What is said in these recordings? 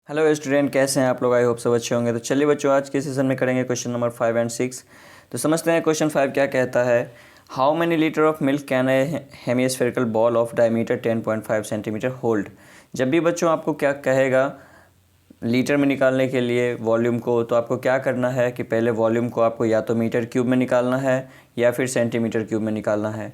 Hello student, कैसे हैं आप लोग? आई होप सब अच्छे होंगे। तो चलिए बच्चों, आज के सेशन में करेंगे क्वेश्चन नंबर 5 एंड 6। तो समझते हैं क्वेश्चन 5 क्या कहता है। How many litre of milk can a hemispherical ball of diameter 10.5 centimetre hold. जब भी बच्चों आपको क्या कहेगा लीटर में निकालने के लिए वॉल्यूम को, तो आपको क्या करना है कि पहले वॉल्यूम को आपको या तो मीटर क्यूब में निकालना है या फिर सेंटीमीटर क्यूब में निकालना है।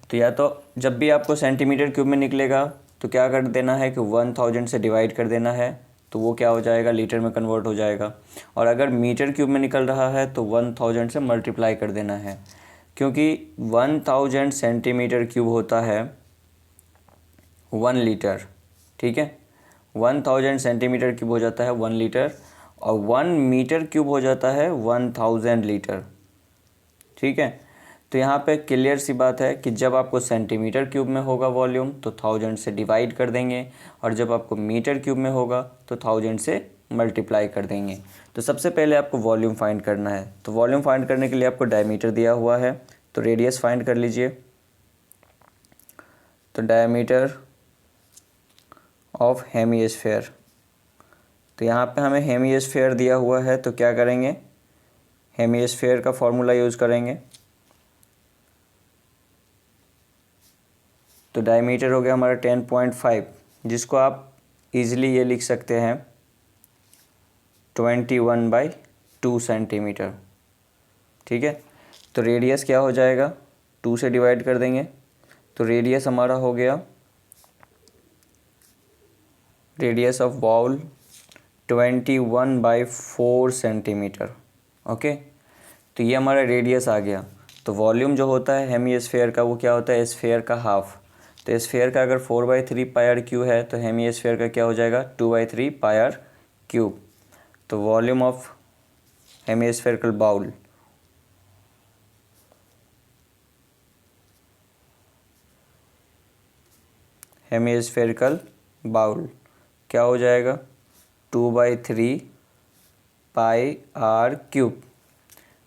तो या तो जब भी आपको सेंटीमीटर क्यूब में निकलेगा तो क्या कर देना है कि 1000 से डिवाइड कर देना है, तो वो क्या हो जाएगा, लीटर में कन्वर्ट हो जाएगा। और अगर मीटर क्यूब में निकल रहा है तो 1000 से मल्टीप्लाई कर देना है, क्योंकि 1000 सेंटीमीटर क्यूब होता है 1 लीटर। ठीक है, 1000 सेंटीमीटर क्यूब हो जाता है 1 लीटर, और 1 मीटर क्यूब हो जाता है 1000 लीटर। ठीक है, तो यहाँ पे क्लियर सी बात है कि जब आपको सेंटीमीटर क्यूब में होगा वॉल्यूम तो 1000 से डिवाइड कर देंगे, और जब आपको मीटर क्यूब में होगा तो 1000 से मल्टीप्लाई कर देंगे। तो सबसे पहले आपको वॉल्यूम फाइंड करना है। तो वॉल्यूम फाइंड करने के लिए आपको डायमीटर दिया हुआ है, तो रेडियस फाइंड कर लीजिए। तो डायमीटर ऑफ हेमिस्फेयर, तो यहाँ पे हमें हेमिस्फेयर दिया हुआ है, तो क्या करेंगे, हेमिस्फेयर का फॉर्मूला यूज़ करेंगे। तो डायमीटर हो गया हमारा 10.5, जिसको आप इजीली ये लिख सकते हैं 21/2 सेंटीमीटर। ठीक है, तो रेडियस क्या हो जाएगा, 2 से डिवाइड कर देंगे, तो रेडियस हमारा हो गया, radius of bowl 21/4 centimetre. Okay, तो ये हमारा रेडियस आ गया। तो वॉल्यूम जो होता है हेमिस्फेयर का वो क्या होता है, स्फेयर का हाफ। तो स्फेयर का अगर 4/3 पायर क्यू है तो हेमिस्फेयर का क्या हो जाएगा, 2/3 पायर क्यूब। तो वॉल्यूम ऑफ हेमिस्फेरिकल बाउल क्या हो जाएगा, 2/3 पाई आर क्यूब।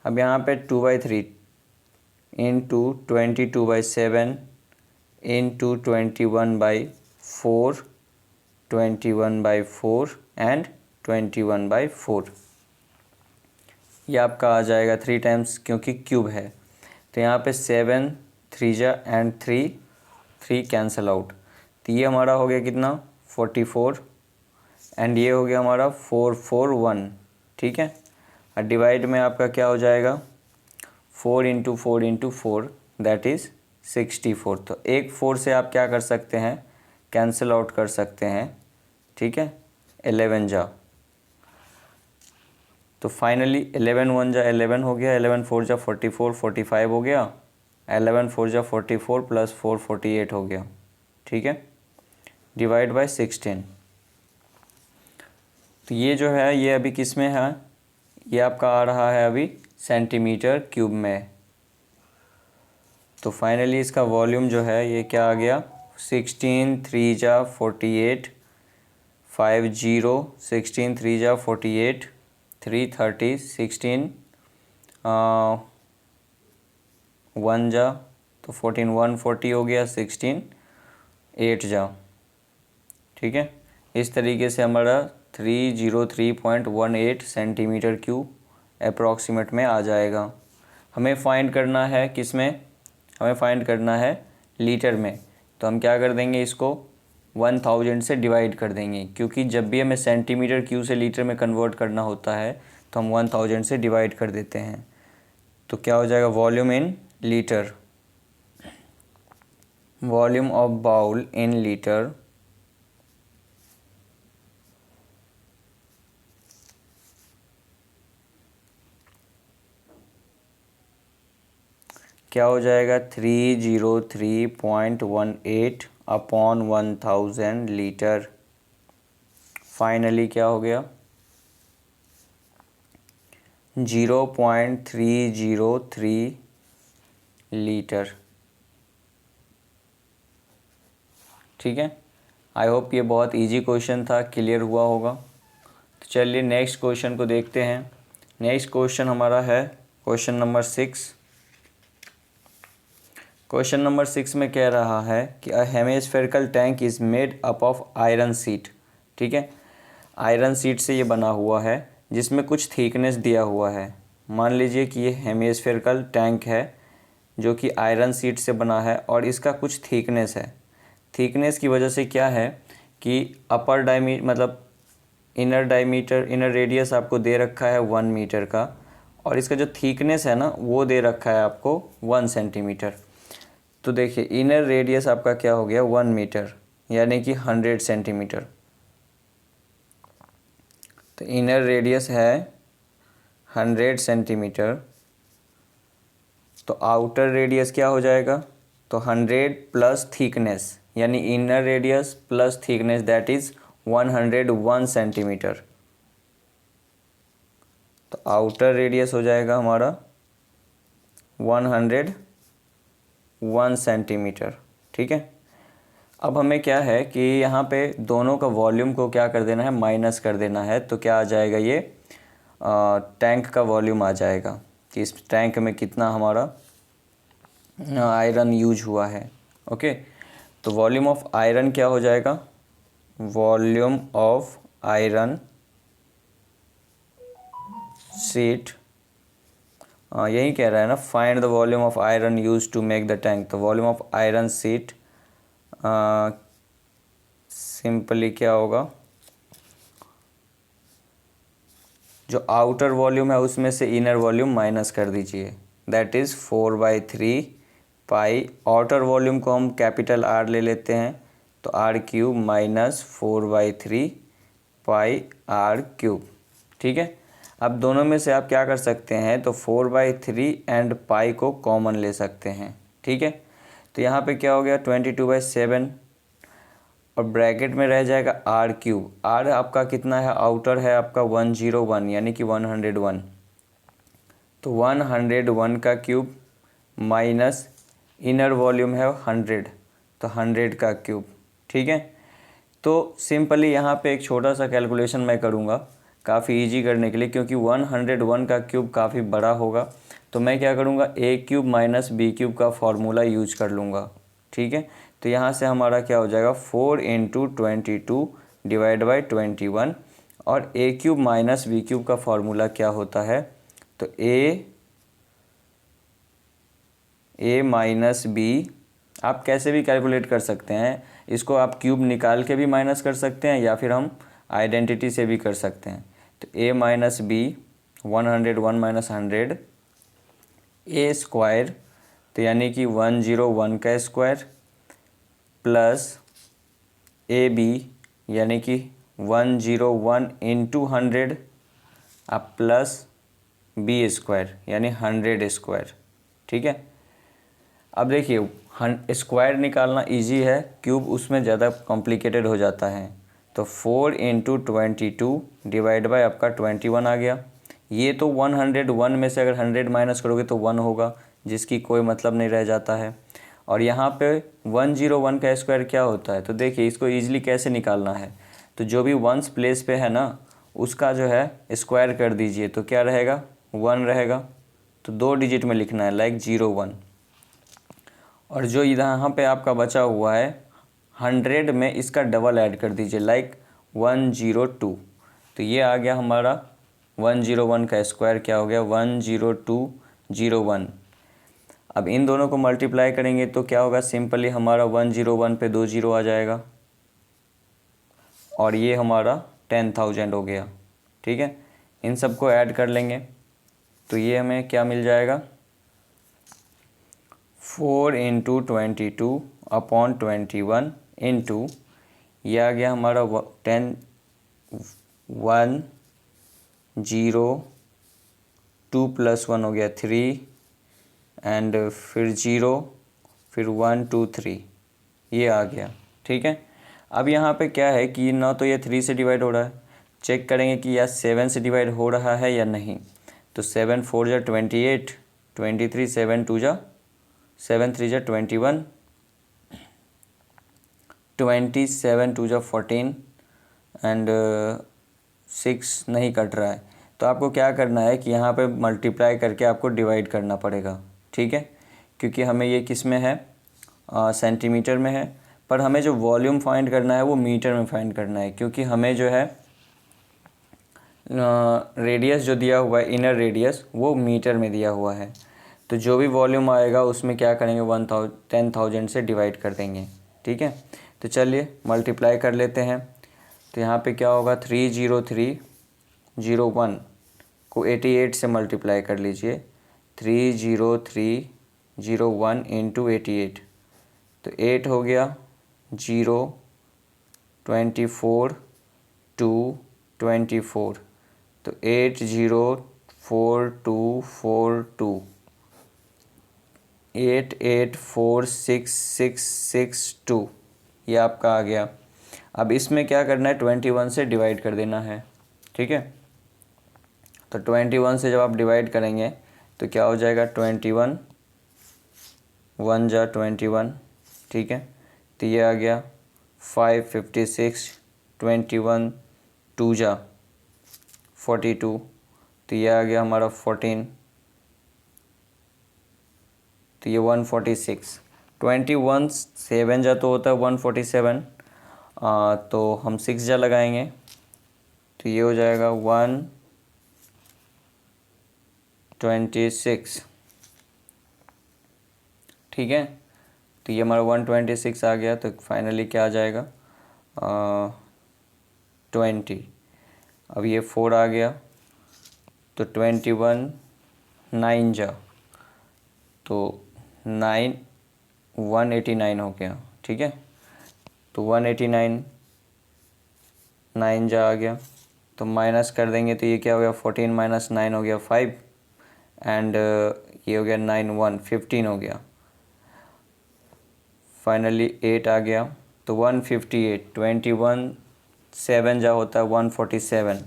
अब यहाँ पे 2/3 इंटू 22/7 इंटू 21/4, 21/4 एंड 21/4, ये आपका आ जाएगा 3 टाइम्स, क्योंकि क्यूब है। तो यहाँ पे 7 3 जा एंड 3 कैंसल आउट, तो ये हमारा हो गया कितना, 44, एंड ये हो गया हमारा 441। ठीक है, और डिवाइड में आपका क्या हो जाएगा, 4 इंटू 4 इंटू 4 दैट इज़ 64। तो एक 4 से आप क्या कर सकते हैं, कैंसिल आउट कर सकते हैं। ठीक है, 11 जा, तो फाइनली 11 1 जा 11 हो गया, 11 4 जा 44, 45 हो गया, 11 4 जा 44 प्लस 4 48 हो गया। ठीक है, डिवाइड बाय 16। तो ये जो है ये अभी किस में है, ये आपका आ रहा है अभी सेंटीमीटर क्यूब में। तो फाइनली इसका वॉल्यूम जो है ये क्या आ गया, 16 3 जा 48, 50, 16 3 जा 48, 330, 16 1 जा तो 14 140 हो गया, 16 8 जा। ठीक है, इस तरीके से हमारा 303.18 सेंटीमीटर क्यूब अप्रॉक्सीमेट में आ जाएगा। हमें फाइंड करना है किस में, हमें फाइंड करना है लीटर में। तो हम क्या कर देंगे, इसको 1000 से डिवाइड कर देंगे, क्योंकि जब भी हमें सेंटीमीटर क्यूब से लीटर में कन्वर्ट करना होता है तो हम 1000 से डिवाइड कर देते हैं। तो क्या हो जाएगा, volume in litre, volume of bowl in litre क्या हो जाएगा, 303.18 अपॉन 1000 लीटर। फाइनली क्या हो गया, 0.303 लीटर। ठीक है, आई होप ये बहुत इजी क्वेश्चन था, क्लियर हुआ होगा। तो चलिए नेक्स्ट क्वेश्चन को देखते हैं। नेक्स्ट क्वेश्चन हमारा है क्वेश्चन नंबर 6। क्वेश्चन नंबर 6 में कह रहा है कि a hemispherical tank is made up of iron sheet. ठीक है, आयरन शीट से ये बना हुआ है जिसमें कुछ थिकनेस दिया हुआ है। मान लीजिए कि ये हेमिस्फेरिकल टैंक है जो कि आयरन शीट से बना है और इसका कुछ थिकनेस है। थिकनेस की वजह से क्या है कि अपर मतलब इनर रेडियस आपको दे रखा है 1 मीटर का और इसका जो थिकनेस है ना वो दे रखा है आपको 1 सेंटीमीटर। तो देखिए इनर रेडियस आपका क्या हो गया 1 मीटर यानी कि 100 सेंटीमीटर। तो इनर रेडियस है 100 सेंटीमीटर, तो आउटर रेडियस क्या हो जाएगा, तो 100 प्लस थिकनेस यानी inner radius plus thickness that is 101 centimetre. तो आउटर रेडियस हो जाएगा हमारा 101 सेंटीमीटर। ठीक है। अब हमें क्या है कि यहाँ पे दोनों का वॉल्यूम को क्या कर देना है, माइनस कर देना है। तो क्या आ जाएगा, ये टैंक का वॉल्यूम आ जाएगा कि इस टैंक में कितना हमारा आयरन यूज हुआ है। ओके, तो वॉल्यूम ऑफ आयरन क्या हो जाएगा, वॉल्यूम ऑफ आयरन शीट, यही कह रहा है ना, find the volume of iron used to make the tank. तो volume of iron sheet simply क्या होगा, जो आउटर वॉल्यूम है उसमें से इनर वॉल्यूम माइनस कर दीजिए, that is 4/3 pi. Outer volume को हम कैपिटल आर ले लेते हैं, तो r³ माइनस 4/3 पाई r³। ठीक है। अब दोनों में से आप क्या कर सकते हैं, तो 4/3 एंड पाई को कॉमन ले सकते हैं। ठीक है। तो यहाँ पे क्या हो गया 22/7 और ब्रैकेट में रह जाएगा r³। r आपका कितना है, आउटर है आपका 101 यानी कि 101, तो 101 का क्यूब माइनस इनर वॉल्यूम है 100, तो 100 का क्यूब। ठीक है। तो सिंपली यहाँ पे एक छोटा सा कैलकुलेशन मैं करूँगा काफ़ी इजी करने के लिए, क्योंकि 101 का क्यूब काफ़ी बड़ा होगा। तो मैं क्या करूँगा, a³ माइनस b³ का फॉर्मूला यूज कर लूँगा। ठीक है। तो यहाँ से हमारा क्या हो जाएगा 4 × 22 डिवाइड बाई 21, और a³ माइनस b³ का फॉर्मूला क्या होता है, तो a माइनस b आप कैसे भी कैलकुलेट कर सकते हैं। इसको आप क्यूब निकाल के भी माइनस कर सकते हैं या फिर हम आइडेंटिटी से भी कर सकते हैं। तो a minus b 101 minus 100 a square, तो यानी कि 101 का स्क्वायर प्लस ab यानी कि 101 इंटू 100 अब प्लस b स्क्वायर यानी 100 स्क्वायर। ठीक है। अब देखिए स्क्वायर निकालना इजी है, क्यूब उसमें ज़्यादा कॉम्प्लिकेटेड हो जाता है। तो 4 × 22 डिवाइड बाय आपका 21 आ गया। ये तो 101 में से अगर 100 माइनस करोगे तो 1 होगा, जिसकी कोई मतलब नहीं रह जाता है। और यहाँ पे 101 का स्क्वायर क्या होता है, तो देखिए इसको ईजिली कैसे निकालना है, तो जो भी वंस प्लेस पे है ना उसका जो है स्क्वायर कर दीजिए, तो क्या रहेगा 1 रहेगा। तो 2 डिजिट में लिखना है लाइक 01, और जो यहाँ पे आपका बचा हुआ है 100 में इसका डबल ऐड कर दीजिए लाइक 102। तो ये आ गया हमारा 101 का स्क्वायर क्या हो गया 10201। अब इन दोनों को मल्टीप्लाई करेंगे तो क्या होगा, सिंपली हमारा 101 पे 2 जीरो आ जाएगा और ये हमारा 10,000 हो गया। ठीक है। इन सबको ऐड कर लेंगे तो ये हमें क्या मिल जाएगा 4 × 22 अपॉन 21 इंटू ये आ गया हमारा 102 प्लस 1 हो गया 3 एंड फिर 0 फिर 1 2 3 ये आ गया। ठीक है। अब यहाँ पे क्या है कि ना तो ये 3 से डिवाइड हो रहा है, चेक करेंगे कि या 7 से डिवाइड हो रहा है या नहीं। तो 7 4 जा 28, 23 7 2 जा 7 3 जा 21, 27 2 जा 14 एंड 6 नहीं कट रहा है। तो आपको क्या करना है कि यहाँ पे मल्टीप्लाई करके आपको डिवाइड करना पड़ेगा। ठीक है। क्योंकि हमें ये किस में है, सेंटीमीटर में है, पर हमें जो वॉल्यूम फाइंड करना है वो मीटर में फाइंड करना है, क्योंकि हमें जो है रेडियस जो दिया हुआ है इनर रेडियस वो मीटर में दिया हुआ है। तो जो भी वॉल्यूम आएगा उसमें क्या करेंगे 10,000 से डिवाइड कर देंगे। ठीक है, तो चलिए मल्टीप्लाई कर लेते हैं। तो यहाँ पे क्या होगा 30301 को 88 से मल्टीप्लाई कर लीजिए। 30301 इंटू 88 तो 8 हो गया 0 24 2 24 तो 804242 884662 ये आपका आ गया। अब इसमें क्या करना है 21 से डिवाइड कर देना है। ठीक है, तो 21 से जब आप डिवाइड करेंगे तो क्या हो जाएगा 21 1 जा 21। ठीक है, तो ये आ गया 556 21 2 जा 42 तो ये आ गया हमारा 14 तो ये 146 21 7 जा तो होता है 147 तो हम 6 जा लगाएंगे तो ये हो जाएगा 126। ठीक है, तो ये हमारा 126 आ गया। तो फाइनली क्या आ जाएगा 20। अब ये 4 आ गया तो 21 9 जा तो 9 189 हो गया। ठीक है, तो 189 9 जा आ गया तो माइनस कर देंगे तो ये क्या हो गया 14 माइनस 9 हो गया 5 एंड ये हो गया 9 1 15 हो गया। फाइनली 8 आ गया तो 158 21 7 जा होता है 147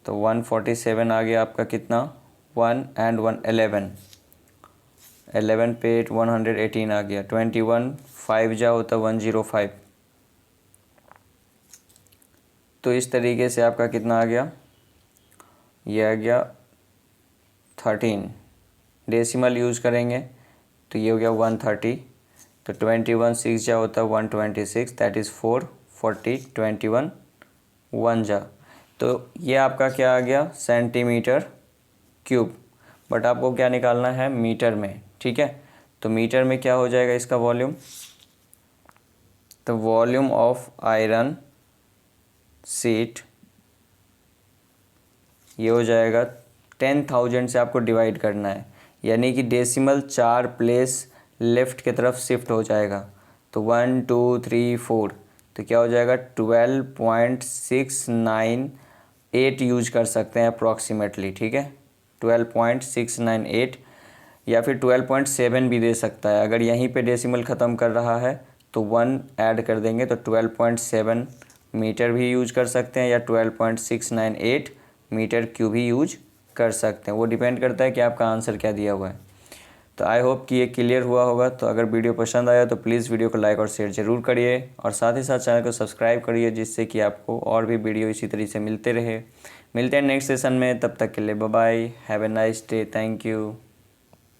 तो 147 आ गया आपका कितना 1 एंड 1 11 पे 8 118 आ गया। 21 5 जा होता है 105 तो इस तरीके से आपका कितना आ गया ये आ गया 13। डेसिमल यूज़ करेंगे तो ये हो गया 130 तो 21 6 जा होता है 126 दैट इज़ 4 40 21 1 जा तो ये आपका क्या आ गया सेंटीमीटर क्यूब। बट आपको क्या निकालना है मीटर में। ठीक है, तो मीटर में क्या हो जाएगा इसका वॉल्यूम, तो वॉल्यूम ऑफ आयरन शीट ये हो जाएगा 10,000 से आपको डिवाइड करना है यानी कि डेसिमल 4 प्लेस लेफ़्ट की तरफ शिफ्ट हो जाएगा। तो 1 2 3 4 तो क्या हो जाएगा 12.698 यूज कर सकते हैं अप्रॉक्सीमेटली। ठीक है, 12.698 या फिर 12.7 भी दे सकता है। अगर यहीं पे डेसिमल ख़त्म कर रहा है तो 1 ऐड कर देंगे तो 12.7 मीटर भी यूज कर सकते हैं या 12.698 मीटर क्यूब भी यूज कर सकते हैं। वो डिपेंड करता है कि आपका आंसर क्या दिया हुआ है। तो आई होप कि ये क्लियर हुआ होगा। तो अगर वीडियो पसंद आया तो प्लीज़ वीडियो को लाइक और शेयर ज़रूर करिए और साथ ही साथ चैनल को सब्सक्राइब करिए जिससे कि आपको और भी वीडियो इसी तरीके से मिलते रहे। मिलते हैं नेक्स्ट सेशन में, तब तक के लिए bye bye, have a nice day, thank you.